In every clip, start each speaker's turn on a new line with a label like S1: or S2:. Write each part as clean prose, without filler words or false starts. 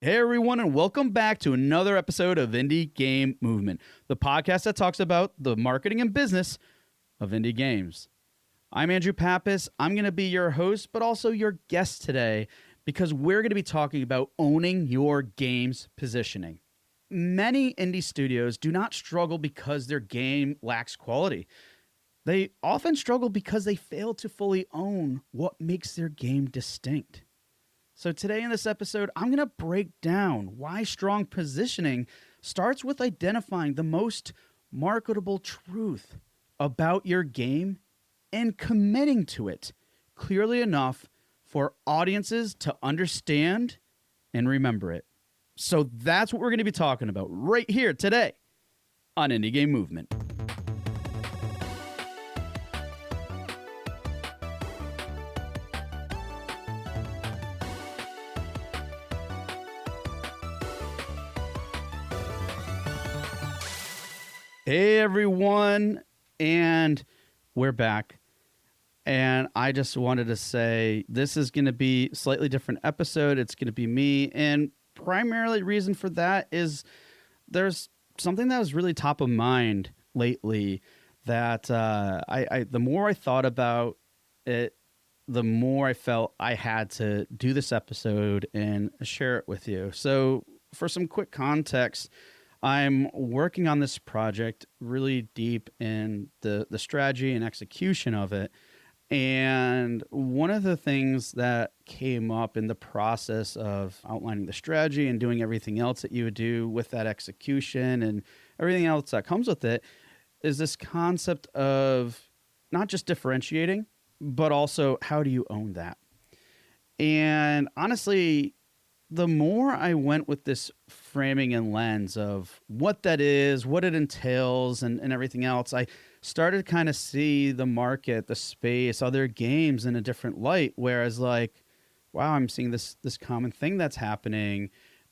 S1: Hey everyone, and welcome back to another episode of Indie Game Movement, the podcast that talks about the marketing and business of indie games. I'm Andrew Pappas. I'm going to be your host, but also your guest today, because we're going to be talking about owning your game's positioning. Many indie studios do not struggle because their game lacks quality. They often struggle because they fail to fully own what makes their game distinct. So today in this episode, I'm going to break down why strong positioning starts with identifying the most marketable truth about your game and committing to it clearly enough for audiences to understand and remember it. So that's what we're going to be talking about right here today on Indie Game Movement. Hey everyone, and we're back. And I just wanted to say this is going to be a slightly different episode. It's going to be me, and primarily reason for that is there's something that was really top of mind lately that I the more I thought about it, the more I felt I had to do this episode and share it with you. So for some quick context, I'm working on this project really deep in the strategy and execution of it. And one of the things that came up in the process of outlining the strategy and doing everything else that you would do with that execution and everything else that comes with it is this concept of not just differentiating, but also how do you own that? And honestly, the more I went with this framing and lens of what that is, what it entails, and everything else, I started to kind of see the market, the space, other games in a different light. Whereas, like, wow, I'm seeing this common thing that's happening,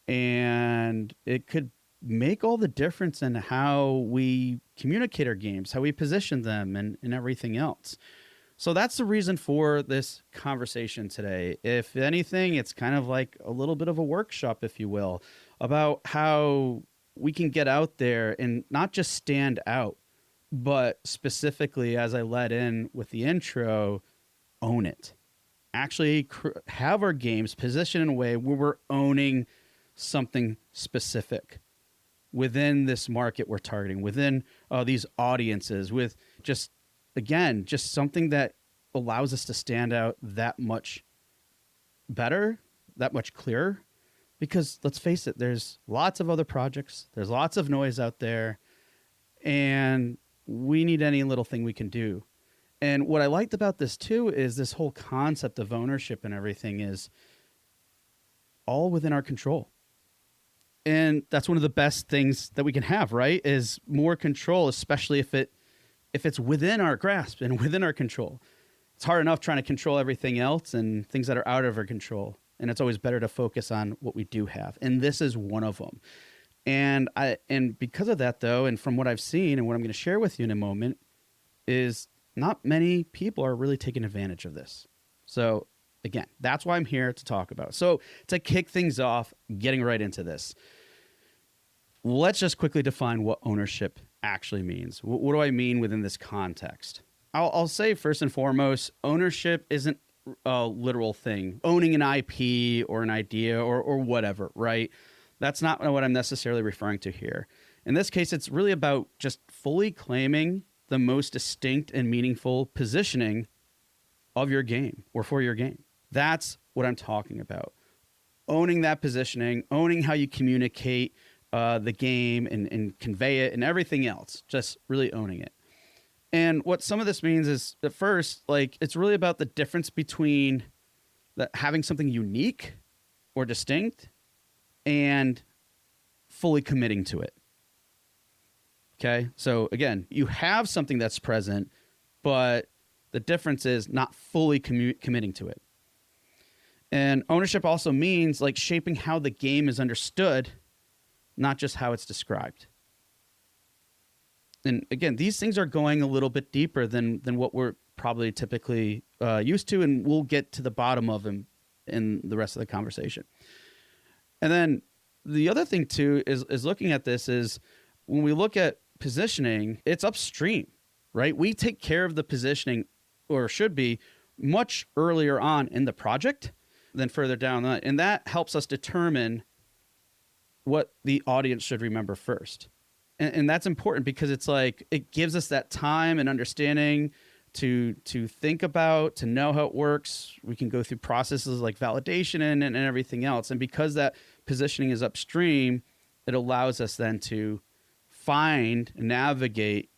S1: and it could make all the difference in how we communicate our games, how we position them, and everything else. So that's the reason for this conversation today. If anything, it's kind of like a little bit of a workshop, if you will, about how we can get out there and not just stand out, but specifically, as I led in with the intro, own it. Actually have our games positioned in a way where we're owning something specific within this market we're targeting, within these audiences, with just something that allows us to stand out that much better, that much clearer. Because let's face it, there's lots of other projects, there's lots of noise out there, and we need any little thing we can do. And what I liked about this too is this whole concept of ownership and everything is all within our control. And that's one of the best things that we can have, right? Is more control, especially if it's within our grasp and within our control. It's hard enough trying to control everything else and things that are out of our control. And it's always better to focus on what we do have. And this is one of them. And because of that, though, and from what I've seen and what I'm going to share with you in a moment, is not many people are really taking advantage of this. So again, that's why I'm here to talk about. So to kick things off, getting right into this, let's just quickly define what ownership actually means. What do I mean within this context? I'll say first and foremost, ownership isn't a literal thing. Owning an IP or an idea or whatever, right? That's not what I'm necessarily referring to here. In this case, it's really about just fully claiming the most distinct and meaningful positioning of your game or for your game. That's what I'm talking about. Owning that positioning, owning how you communicate the game and convey it and everything else, just really owning it. And what some of this means is, at first, like, it's really about the difference between having something unique or distinct and fully committing to it. Okay? So again, you have something that's present, but the difference is not fully committing to it. And ownership also means, like, shaping how the game is understood, not just how it's described. And again, these things are going a little bit deeper than what we're probably typically used to, and we'll get to the bottom of them in the rest of the conversation. And then the other thing too is looking at this is when we look at positioning, it's upstream, right? We take care of the positioning, or should be, much earlier on in the project than further down the line. And that helps us determine what the audience should remember first. And that's important because it's like it gives us that time and understanding to think about, to know how it works. We can go through processes like validation and everything else. And because that positioning is upstream, it allows us then to find, navigate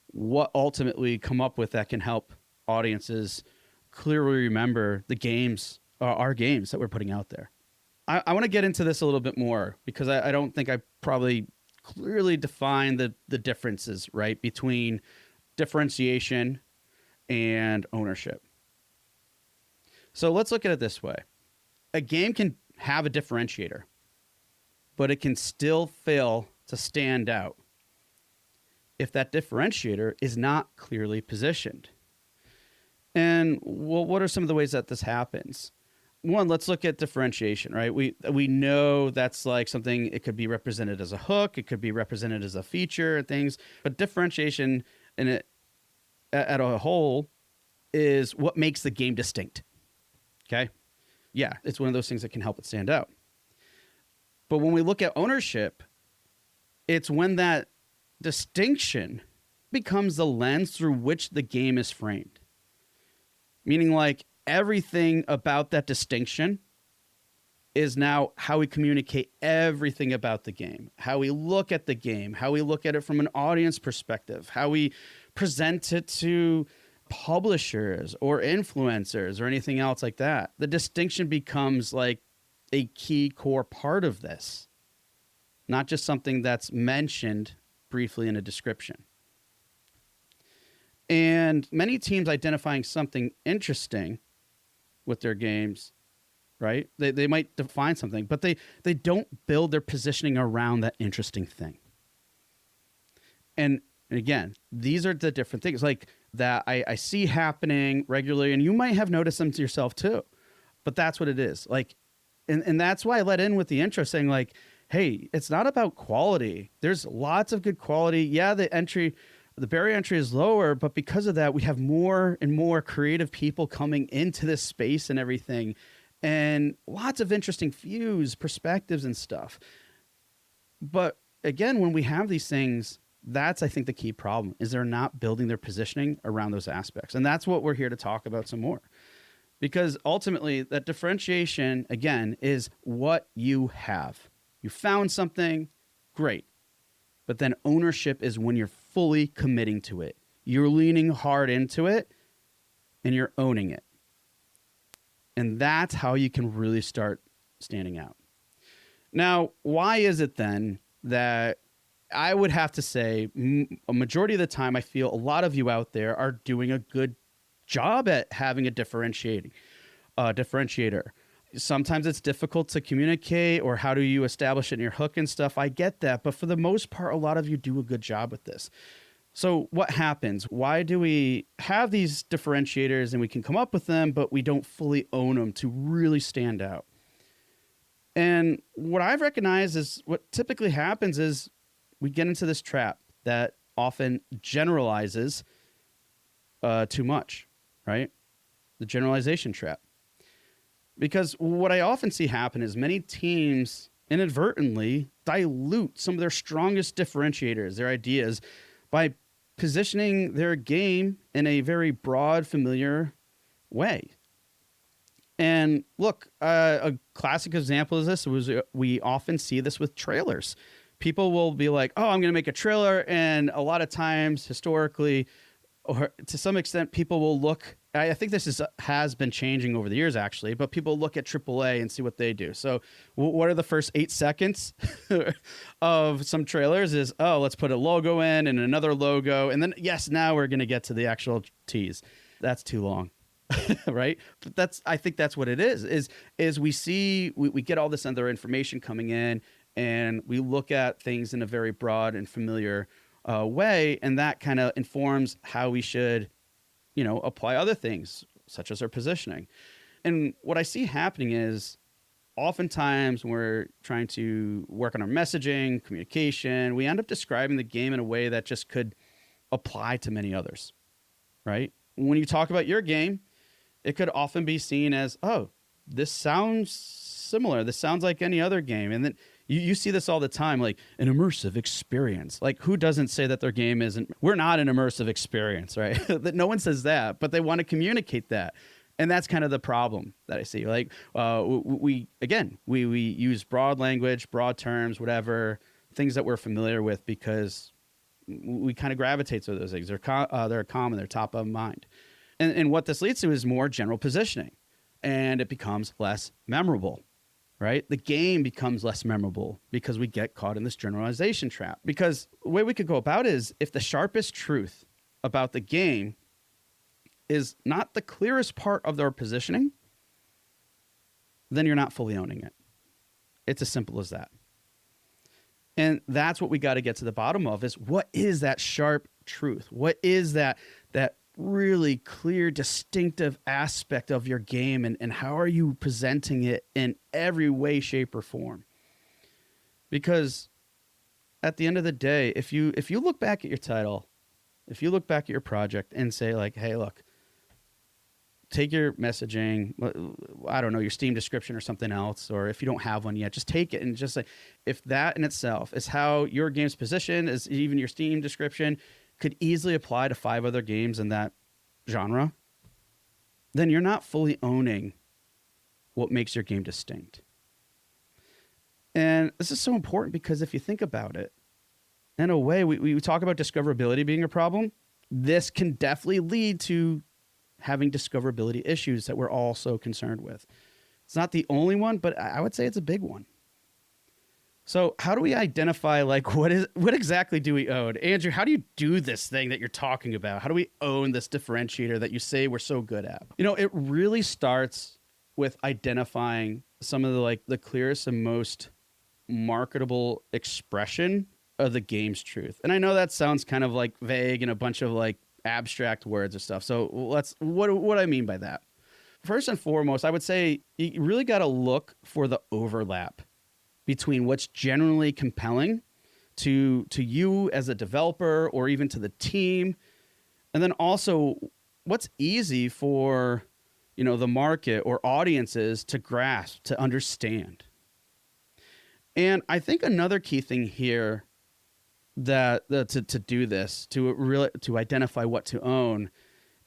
S1: what ultimately come up with that can help audiences clearly remember the games, our games that we're putting out there. I want to get into this a little bit more because I don't think I probably clearly defined the differences, right, between differentiation and ownership. So let's look at it this way. A game can have a differentiator, but it can still fail to stand out if that differentiator is not clearly positioned. And well, what are some of the ways that this happens? One, let's look at differentiation, right? We know that's like something, it could be represented as a hook, it could be represented as a feature and things, but differentiation in it at a whole is what makes the game distinct. Okay? Yeah, it's one of those things that can help it stand out. But when we look at ownership, it's when that distinction becomes the lens through which the game is framed. Meaning like everything about that distinction is now how we communicate everything about the game, how we look at the game, how we look at it from an audience perspective, how we present it to publishers or influencers or anything else like that. The distinction becomes like a key core part of this, not just something that's mentioned briefly in a description. And many teams identifying something interesting with their games, right? They might define something, but they don't build their positioning around that interesting thing. And again, these are the different things like that I see happening regularly, and you might have noticed them to yourself too, but that's what it is. Like, and that's why I let in with the intro saying like, hey, it's not about quality. There's lots of good quality. Yeah, the barrier entry is lower, but because of that, we have more and more creative people coming into this space and everything, and lots of interesting views, perspectives, and stuff. But again, when we have these things, that's, I think, the key problem is they're not building their positioning around those aspects. And that's what we're here to talk about some more. Because ultimately, that differentiation, again, is what you have. You found something, great. But then ownership is when you're fully committing to it. You're leaning hard into it, and you're owning it. And that's how you can really start standing out. Now, why is it then that I would have to say a majority of the time I feel a lot of you out there are doing a good job at having a differentiator. Sometimes it's difficult to communicate, or how do you establish it in your hook and stuff? I get that. But for the most part, a lot of you do a good job with this. So what happens? Why do we have these differentiators and we can come up with them, but we don't fully own them to really stand out? And what I've recognized is what typically happens is we get into this trap that often generalizes too much, right? The generalization trap. Because what I often see happen is many teams inadvertently dilute some of their strongest differentiators, their ideas, by positioning their game in a very broad, familiar way. And look, a classic example of this was we often see this with trailers. People will be like, oh, I'm going to make a trailer. And a lot of times, historically, or to some extent, people will look. I think this has been changing over the years, actually, but people look at AAA and see what they do. So what are the first 8 seconds of some trailers is, oh, let's put a logo in and another logo. And then, yes, now we're going to get to the actual tease. That's too long. Right? But I think that's what it is we get all this other information coming in, and we look at things in a very broad and familiar way. And that kind of informs how we should, apply other things such as our positioning. And what I see happening is oftentimes when we're trying to work on our messaging, communication, we end up describing the game in a way that just could apply to many others, right? When you talk about your game, it could often be seen as, oh, this sounds similar. This sounds like any other game. And then you see this all the time, like an immersive experience. Like, who doesn't say that their game isn't? We're not an immersive experience, right? That no one says that, but they want to communicate that. And that's kind of the problem that I see. Like, we use broad language, broad terms, whatever, things that we're familiar with because we kind of gravitate to those things. They're common, they're top of mind. And what this leads to is more general positioning, and it becomes less memorable, right? The game becomes less memorable because we get caught in this generalization trap. Because the way we could go about it is, if the sharpest truth about the game is not the clearest part of their positioning, then you're not fully owning it. It's as simple as that. And that's what we got to get to the bottom of, is what is that sharp truth? What is that really clear, distinctive aspect of your game, and how are you presenting it in every way, shape, or form? Because at the end of the day, if you look back at your title, if you look back at your project and say like, hey, look, take your messaging, I don't know, your Steam description or something else, or if you don't have one yet, just take it and just say, if that in itself is how your game's positioned, is even your Steam description could easily apply to 5 other games in that genre, then you're not fully owning what makes your game distinct. And this is so important because if you think about it, in a way, we talk about discoverability being a problem. This can definitely lead to having discoverability issues that we're all so concerned with. It's not the only one, but I would say it's a big one. So how do we identify, like, what exactly do we own? Andrew, how do you do this thing that you're talking about? How do we own this differentiator that you say we're so good at? You know, it really starts with identifying some of the clearest and most marketable expression of the game's truth. And I know that sounds kind of like vague and a bunch of like abstract words or stuff. So what do I mean by that? First and foremost, I would say you really got to look for the overlap between what's generally compelling to you as a developer or even to the team, and then also what's easy for, you know, the market or audiences to grasp, to understand. And I think another key thing here that to do this, to identify what to own,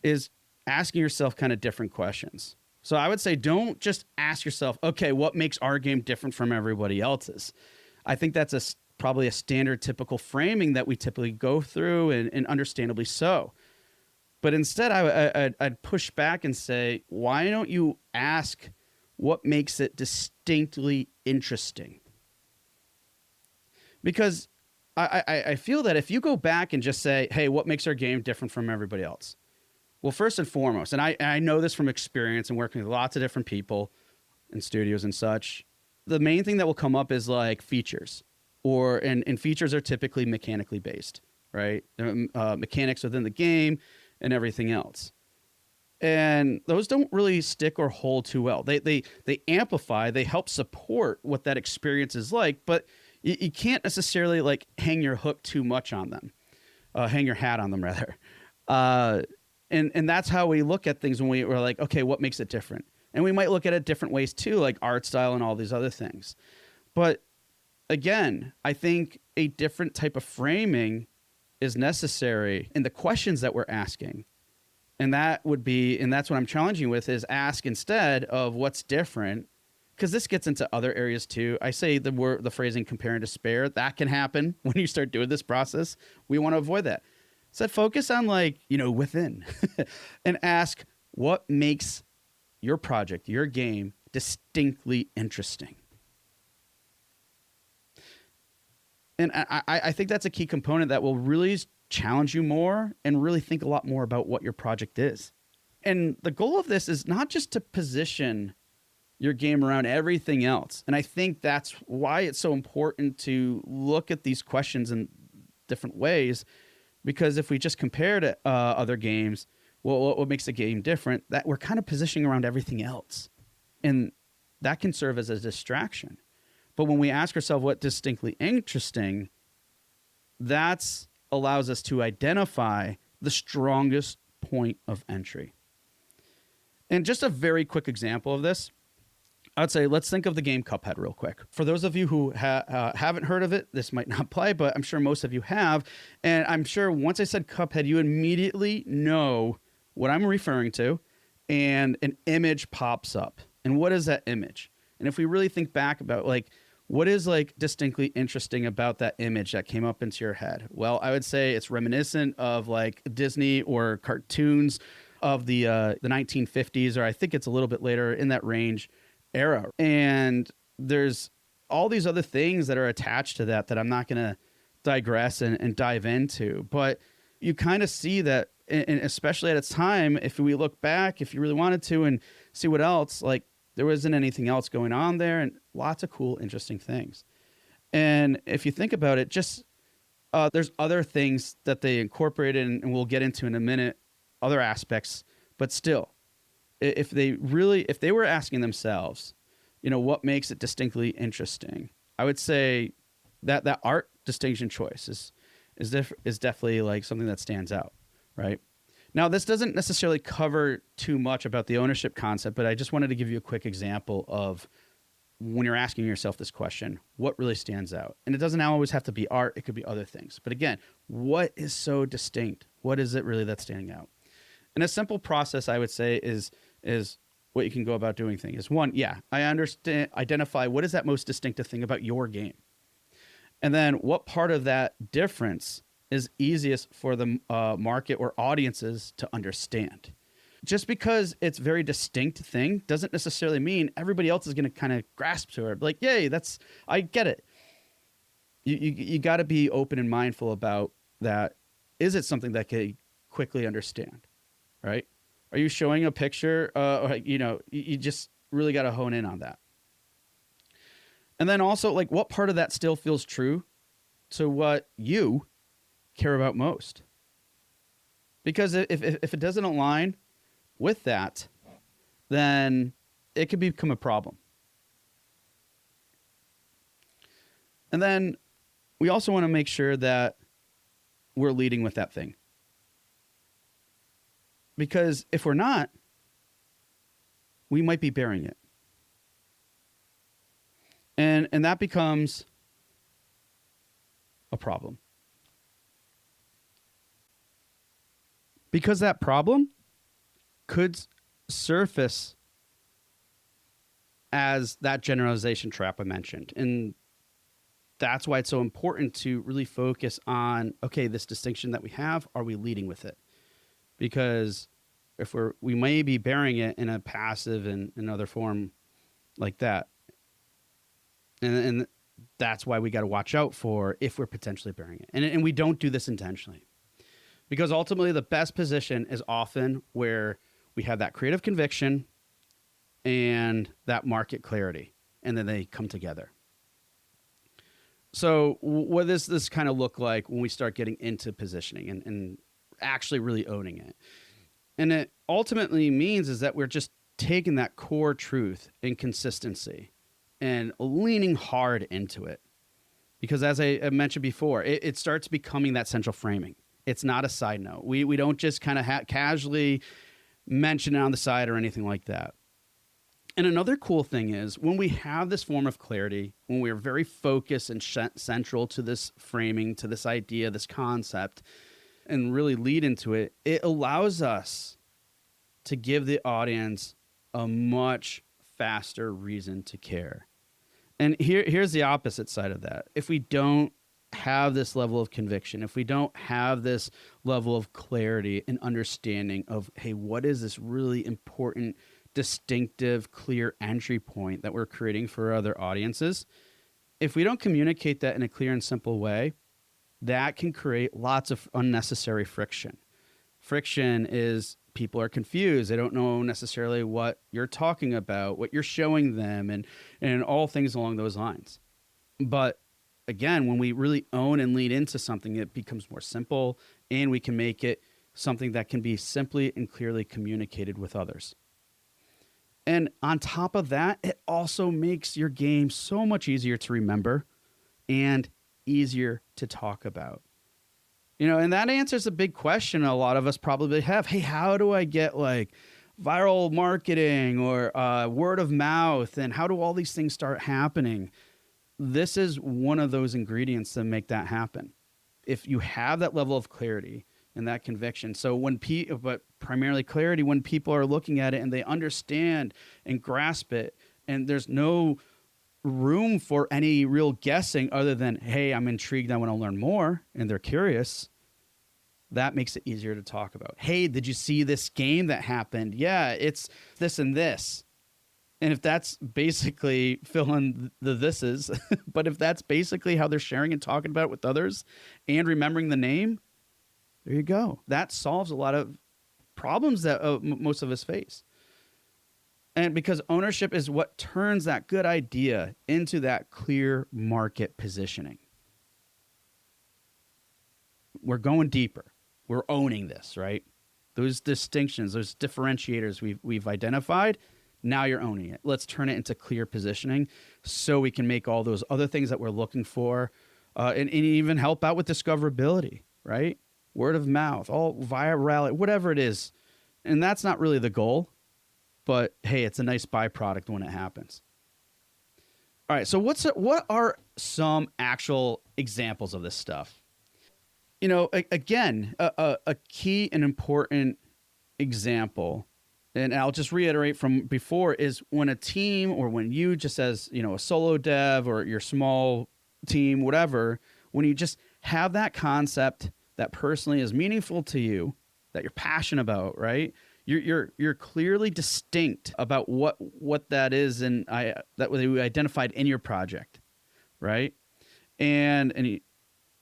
S1: is asking yourself kind of different questions. So I would say don't just ask yourself, okay, what makes our game different from everybody else's? I think that's probably a standard typical framing that we typically go through, and understandably so. But instead, I'd push back and say, why don't you ask what makes it distinctly interesting? Because I feel that if you go back and just say, hey, what makes our game different from everybody else? Well, first and foremost, and I know this from experience and working with lots of different people in studios and such, the main thing that will come up is like features, and features are typically mechanically based, right? Mechanics within the game and everything else. And those don't really stick or hold too well. They amplify, they help support what that experience is like, but you can't necessarily like hang your hook too much on them, hang your hat on them rather. And that's how we look at things when we're like, okay, what makes it different? And we might look at it different ways too, like art style and all these other things. But again, I think a different type of framing is necessary in the questions that we're asking. And that's what I'm challenging with, is ask instead of what's different, because this gets into other areas too. I say the phrasing compare and despair. That can happen when you start doing this process. We want to avoid that. So focus on within and ask what makes your project, your game, distinctly interesting. And I think that's a key component that will really challenge you more and really think a lot more about what your project is. And the goal of this is not just to position your game around everything else. And I think that's why it's so important to look at these questions in different ways, because if we just compare to other games, well, what makes the game different? That we're kind of positioning around everything else. And that can serve as a distraction. But when we ask ourselves what distinctly interesting, that allows us to identify the strongest point of entry. And just a very quick example of this, I'd say let's think of the game Cuphead real quick. For those of you who haven't heard of it, this might not apply, but I'm sure most of you have. And I'm sure once I said Cuphead, you immediately know what I'm referring to, and an image pops up. And what is that image? And if we really think back about like, what is like distinctly interesting about that image that came up into your head? Well, I would say it's reminiscent of like Disney or cartoons of the 1950s, or I think it's a little bit later in that range era. And there's all these other things that are attached to that I'm not going to digress and dive into. But you kind of see that, and especially at its time, if we look back, if you really wanted to and see what else, like there wasn't anything else going on there, and lots of cool, interesting things. And if you think about it, just there's other things that they incorporated, and we'll get into in a minute, other aspects, but still, if they were asking themselves, you know, what makes it distinctly interesting, I would say that art distinction choice is definitely like something that stands out, right? Now, this doesn't necessarily cover too much about the ownership concept, but I just wanted to give you a quick example of when you're asking yourself this question, what really stands out? And it doesn't always have to be art. It could be other things. But again, what is so distinct? What is it really that's standing out? And a simple process I would say is what you can go about doing things is, one, identify what is that most distinctive thing about your game. And then what part of that difference is easiest for the market or audiences to understand. Just because it's a very distinct thing doesn't necessarily mean everybody else is going to kind of grasp to it. Like, yay, I get it. You got to be open and mindful about that. Is it something that can quickly understand, right? Are you showing a picture? You just really got to hone in on that. And then also, like, what part of that still feels true to what you care about most? Because if it doesn't align with that, then it could become a problem. And then we also want to make sure that we're leading with that thing. Because if we're not, we might be burying it. And that becomes a problem. Because that problem could surface as that generalization trap I mentioned. And that's why it's so important to really focus on, okay, this distinction that we have, are we leading with it? Because if we may be bearing it in a passive and another form like that. And that's why we got to watch out for if we're potentially bearing it. And we don't do this intentionally. Because ultimately the best position is often where we have that creative conviction and that market clarity, and then they come together. So what does this kind of look like when we start getting into positioning and actually really owning it? And it ultimately means is that we're just taking that core truth and consistency and leaning hard into it. Because as I mentioned before, it starts becoming that central framing. It's not a side note. We don't just kind of casually mention it on the side or anything like that. And another cool thing is when we have this form of clarity, when we're very focused and central to this framing, to this idea, this concept, and really lead into it, it allows us to give the audience a much faster reason to care. And here's the opposite side of that. If we don't have this level of conviction, if we don't have this level of clarity and understanding of, hey, what is this really important, distinctive, clear entry point that we're creating for other audiences, if we don't communicate that in a clear and simple way, that can create lots of unnecessary friction. Friction is people are confused. They don't know necessarily what you're talking about, what you're showing them, and all things along those lines. But again, when we really own and lead into something, it becomes more simple, and we can make it something that can be simply and clearly communicated with others. And on top of that, it also makes your game so much easier to remember and easier to talk about. And that answers a big question a lot of us probably have. Hey, how do I get like viral marketing or word of mouth? And how do all these things start happening? This is one of those ingredients that make that happen. If you have that level of clarity and that conviction. So but primarily clarity, when people are looking at it and they understand and grasp it, and there's no room for any real guessing other than, hey, I'm intrigued, I want to learn more, and they're curious, that makes it easier to talk about. Hey, did you see this game that happened? Yeah, it's this and this. And if that's basically fill in the thises, but if that's basically how they're sharing and talking about it with others and remembering the name, there you go. That solves a lot of problems that most of us face. And because ownership is what turns that good idea into that clear market positioning. We're going deeper. We're owning this, right? Those distinctions, those differentiators we've identified, now you're owning it. Let's turn it into clear positioning so we can make all those other things that we're looking for and even help out with discoverability, right? Word of mouth, all virality, whatever it is. And that's not really the goal, but hey, it's a nice byproduct when it happens. All right, so what are some actual examples of this stuff? Again, a key and important example, and I'll just reiterate from before, is when a team or when you just as, a solo dev or your small team, whatever, when you just have that concept that personally is meaningful to you, that you're passionate about, right? You're clearly distinct about what that is, and that we identified in your project, right? And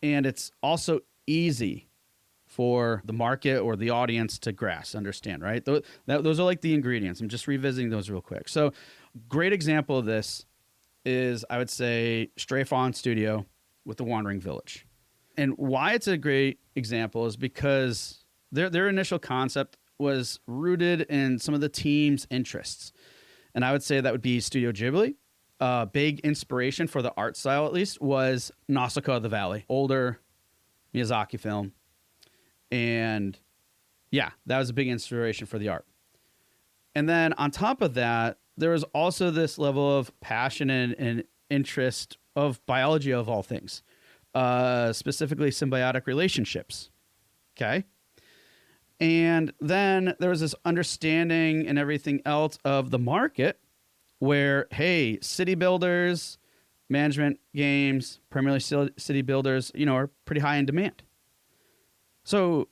S1: it's also easy for the market or the audience to grasp, understand, right? Those are like the ingredients. I'm just revisiting those real quick. So great example of this is, I would say, Stray Fawn Studio with the Wandering Village. And why it's a great example is because their initial concept was rooted in some of the team's interests. And I would say that would be Studio Ghibli. Big inspiration for the art style, at least, was Nausicaa of the Valley, older Miyazaki film. And yeah, that was a big inspiration for the art. And then on top of that, there was also this level of passion and interest of biology of all things, specifically symbiotic relationships. Okay. And then there was this understanding and everything else of the market where, hey, city builders, management games, primarily city builders, are pretty high in demand. So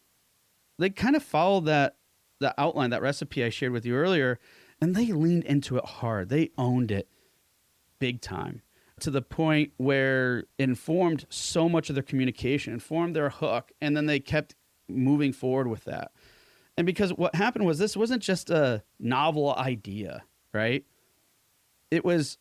S1: they kind of followed the outline, that recipe I shared with you earlier, and they leaned into it hard. They owned it big time, to the point where it informed so much of their communication, informed their hook, and then they kept moving forward with that. And because what happened was, this wasn't just a novel idea, right? It was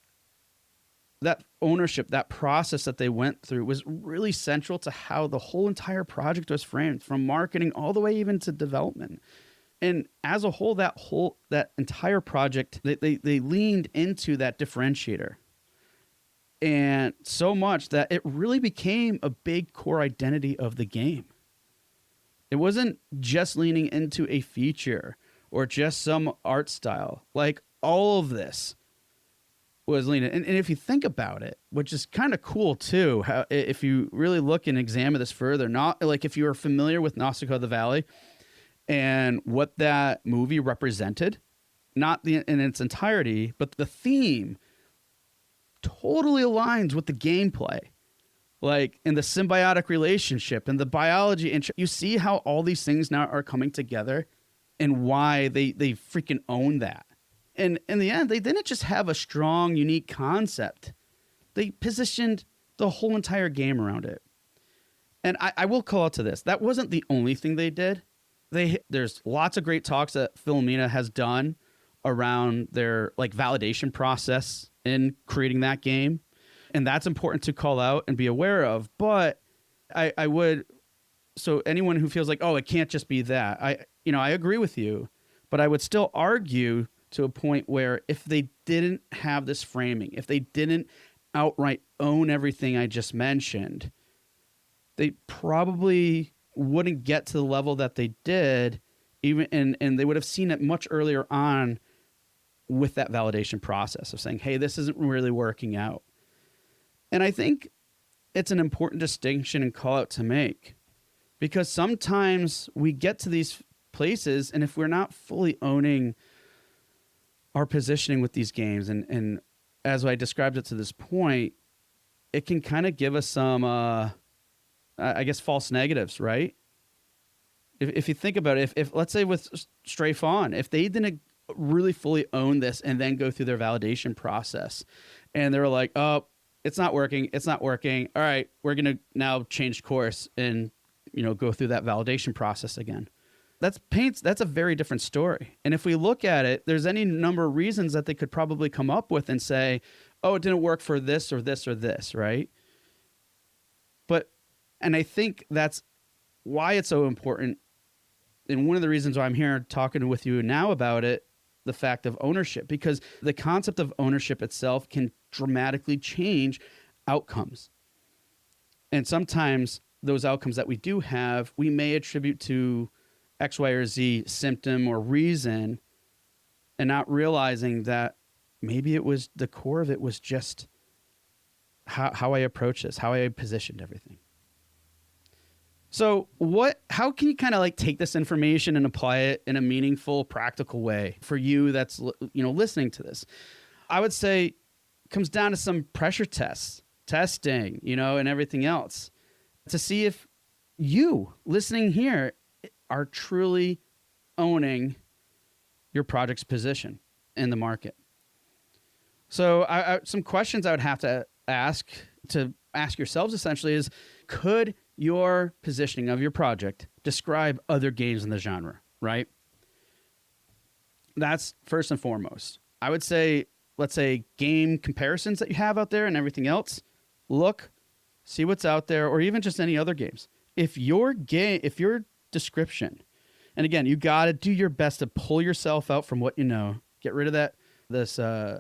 S1: that ownership, that process that they went through was really central to how the whole entire project was framed, from marketing all the way even to development. And as a whole, that entire project, they leaned into that differentiator. And so much that it really became a big core identity of the game. It wasn't just leaning into a feature or just some art style. Like, all of this was leaning. And if you think about it, which is kind of cool too, how, if you really look and examine this further, not like if you are familiar with Nausicaa of the Valley and what that movie represented, not in its entirety, but the theme totally aligns with the gameplay. Like, in the symbiotic relationship and the biology, and you see how all these things now are coming together and why they freaking own that. And in the end, they didn't just have a strong, unique concept. They positioned the whole entire game around it. And I will call out to this. That wasn't the only thing they did. There's lots of great talks that Philomena has done around their validation process in creating that game. And that's important to call out and be aware of. But I would, so anyone who feels like, oh, it can't just be that, I agree with you, but I would still argue to a point where if they didn't have this framing, if they didn't outright own everything I just mentioned, they probably wouldn't get to the level that they did, even and they would have seen it much earlier on with that validation process of saying, hey, this isn't really working out. And I think it's an important distinction and call out to make, because sometimes we get to these places, and if we're not fully owning our positioning with these games, and as I described it to this point, it can kind of give us some, I guess, false negatives, right? If you think about it, if let's say with Stray Fawn, if they didn't really fully own this and then go through their validation process, and they were like, oh, it's not working. All right, we're going to now change course and, go through that validation process again. That's a very different story. And if we look at it, there's any number of reasons that they could probably come up with and say, oh, it didn't work for this or this or this, right? And I think that's why it's so important. And one of the reasons why I'm here talking with you now about it, the fact of ownership, because the concept of ownership itself can dramatically change outcomes. And sometimes those outcomes that we do have, we may attribute to X, Y, or Z symptom or reason, and not realizing that maybe it was the core of it was just how I approach this, how I positioned everything. So how can you kind of like take this information and apply it in a meaningful, practical way for you that's, listening to this? I would say it comes down to some pressure testing, and everything else to see if you listening here are truly owning your project's position in the market. So some questions I would have to ask yourselves essentially is, could your positioning of your project describe other games in the genre, right? That's first and foremost. I would say, let's say game comparisons that you have out there and everything else, look, see what's out there, or even just any other games. If your description, and again, you got to do your best to pull yourself out from what you know, get rid of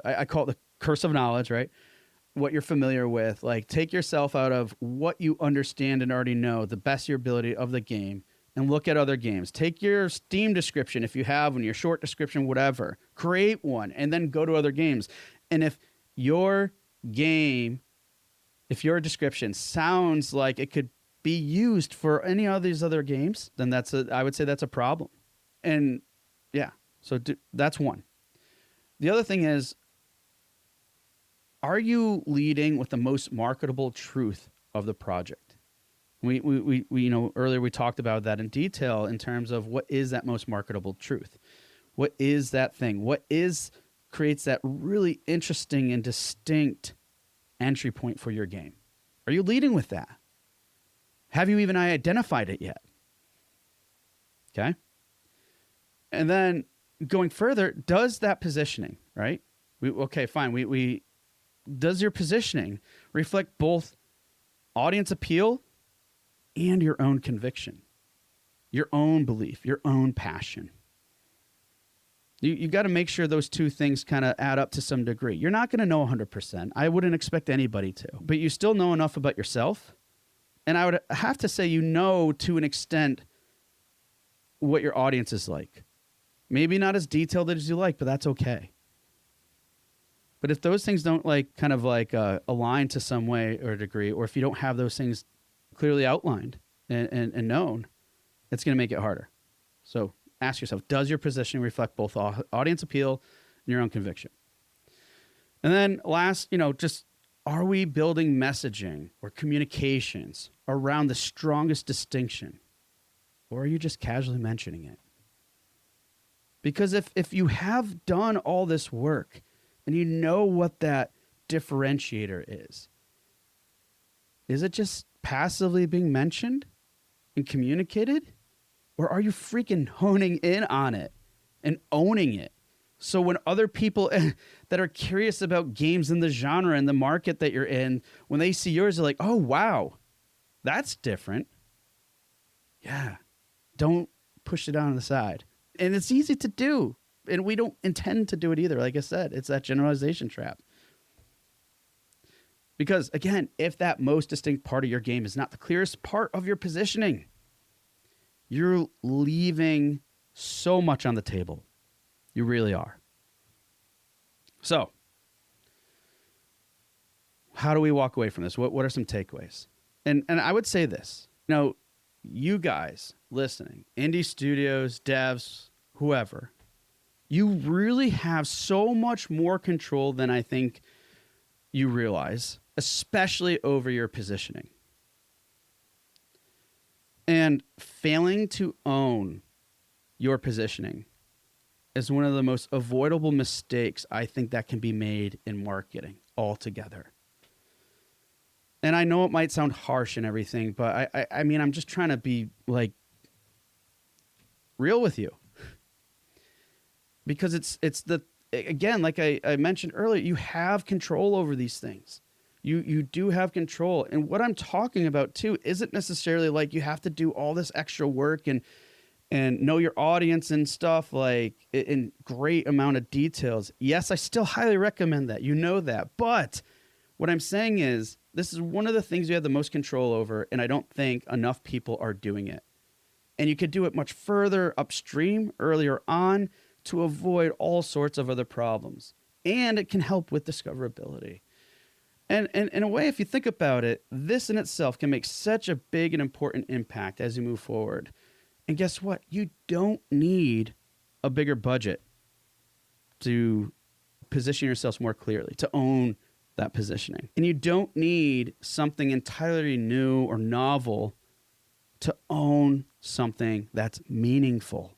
S1: I call it the curse of knowledge, right? What you're familiar with, like take yourself out of what you understand and already know, the best of your ability of the game, and look at other games. Take your Steam description, if you have one, your short description, whatever, create one, and then go to other games. And if your description sounds like it could be used for any of these other games, then I would say that's a problem. And yeah, so that's one. The other thing is, are you leading with the most marketable truth of the project? We earlier we talked about that in detail in terms of what is that most marketable truth? What is that thing? Creates that really interesting and distinct entry point for your game? Are you leading with that? Have you even identified it yet? Okay. And then going further, does that positioning, right? Does your positioning reflect both audience appeal and your own conviction, your own belief, your own passion? You got to make sure those two things kind of add up to some degree. You're not going to know 100%. I wouldn't expect anybody to, but you still know enough about yourself. And I would have to say, to an extent, what your audience is like. Maybe not as detailed as you like, but that's okay. But if those things don't align to some way or degree, or if you don't have those things clearly outlined and known, it's going to make it harder. So ask yourself, does your positioning reflect both audience appeal and your own conviction? And then last, just are we building messaging or communications around the strongest distinction? Or are you just casually mentioning it? Because if you have done all this work and you know what that differentiator is it just passively being mentioned and communicated? Or are you freaking honing in on it and owning it? So when other people that are curious about games in the genre and the market that you're in, when they see yours, they're like, oh, wow, that's different. Yeah. Don't push it on the side. And it's easy to do. And we don't intend to do it either. Like I said, it's that generalization trap. Because, again, if that most distinct part of your game is not the clearest part of your positioning, you're leaving so much on the table. You really are. So, how do we walk away from this? What are some takeaways? And I would say this. You guys listening, indie studios, devs, whoever, you really have so much more control than I think you realize, especially over your positioning. And failing to own your positioning is one of the most avoidable mistakes I think that can be made in marketing altogether. And I know it might sound harsh and everything, but I mean, I'm just trying to be like real with you. Because it's again, like I mentioned earlier, you have control over these things. You do have control. And what I'm talking about too isn't necessarily like you have to do all this extra work and know your audience and stuff like in great amount of details. Yes, I still highly recommend that. You know that. But what I'm saying is this is one of the things you have the most control over, and I don't think enough people are doing it. And you could do it much further upstream, earlier on, to avoid all sorts of other problems. And it can help with discoverability. And in a way, if you think about it, this in itself can make such a big and important impact as you move forward. And guess what? You don't need a bigger budget to position yourselves more clearly, to own that positioning. And you don't need something entirely new or novel to own something that's meaningful.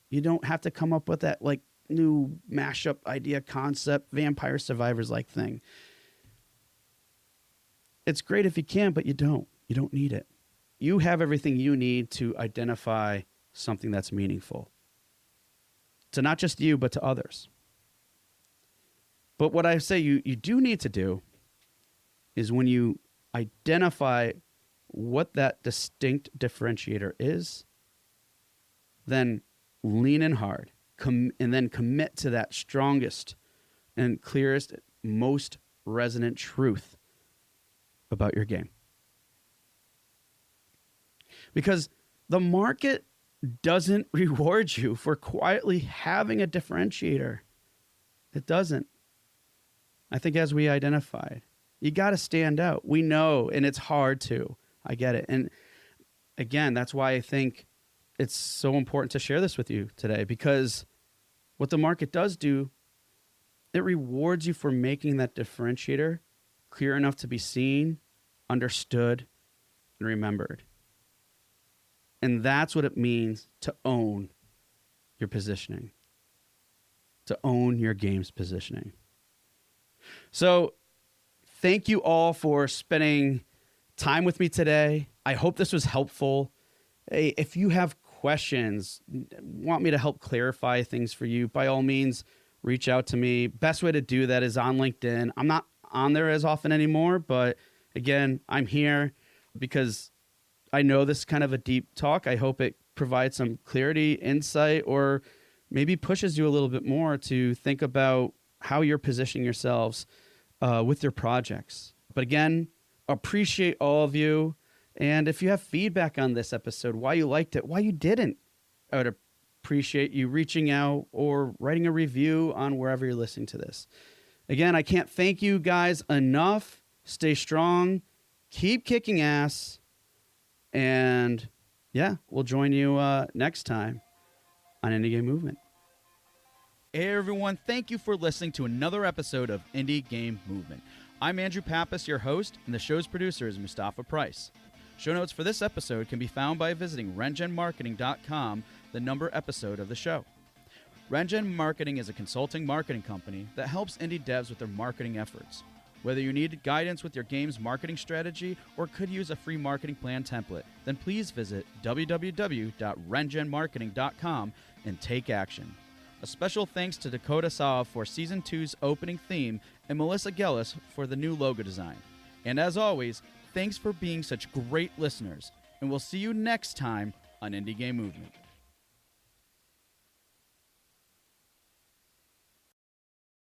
S1: You don't have to come up with that like new mashup idea concept, Vampire Survivors like thing. It's great if you can, but you don't. You don't need it. You have everything you need to identify something that's meaningful to not just you, but to others. But what I say you do need to do is when you identify what that distinct differentiator is, then lean in hard and then commit to that strongest and clearest, most resonant truth about your game. Because the market doesn't reward you for quietly having a differentiator. It doesn't. I think as we identified, you got to stand out. We know, and it's hard to. I get it. And again, that's why I think it's so important to share this with you today, because what the market does do, it rewards you for making that differentiator clear enough to be seen, understood, and remembered. And that's what it means to own your positioning, to own your game's positioning. So thank you all for spending time with me today. I hope this was helpful. Hey, if you have questions, want me to help clarify things for you, by all means, reach out to me. Best way to do that is on LinkedIn. I'm not on there as often anymore, but again, I'm here because I know this is kind of a deep talk. I hope it provides some clarity, insight, or maybe pushes you a little bit more to think about how you're positioning yourselves with your projects. But again, appreciate all of you. And if you have feedback on this episode, why you liked it, why you didn't, I would appreciate you reaching out or writing a review on wherever you're listening to this. Again, I can't thank you guys enough. Stay strong. Keep kicking ass. And yeah, we'll join you next time on Indie Game Movement. Hey everyone, thank you for listening to another episode of Indie Game Movement. I'm Andrew Pappas, your host, and the show's producer is Mustafa Price. Show notes for this episode can be found by visiting rengenmarketing.com, the number episode of the show. Rengen Marketing is a consulting marketing company that helps indie devs with their marketing efforts. Whether you need guidance with your game's marketing strategy or could use a free marketing plan template, then please visit www.rengenmarketing.com and take action. A special thanks to Dakota Saw for Season 2's opening theme and Melissa Gellis for the new logo design. And as always, thanks for being such great listeners, and we'll see you next time on Indie Game Movement.